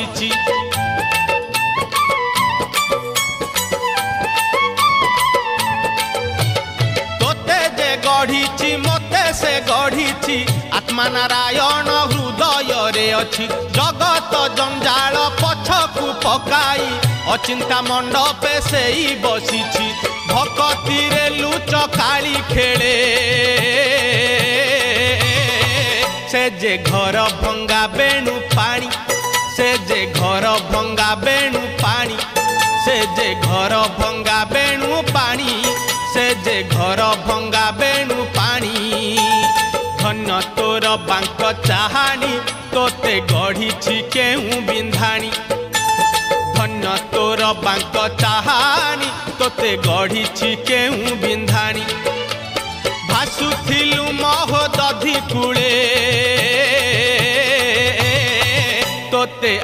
बसिची। तोते जे गढ़ी मते से गढ़ी आत्मा नारायण हृदय रे अछि। जगत जंजाल पछकु पकाई अचिंता मंडपे से ही बसिची। भक्ति रे लुच काली खेले से जे घर भंगा बेणु पानी। से जे घर भंगा बेणु पानी। से जे घर भंगा बेणु पानी। से जे घर भंगा बेणु पानी। धन्य तोर बांक चाहानी तोते गढ़ी केहू बिंधाणी। धन्य तोर बांक चाहानी तोते गढ़ी केहू बिंधाणी। भासुथिलु महोदधि कूले तोते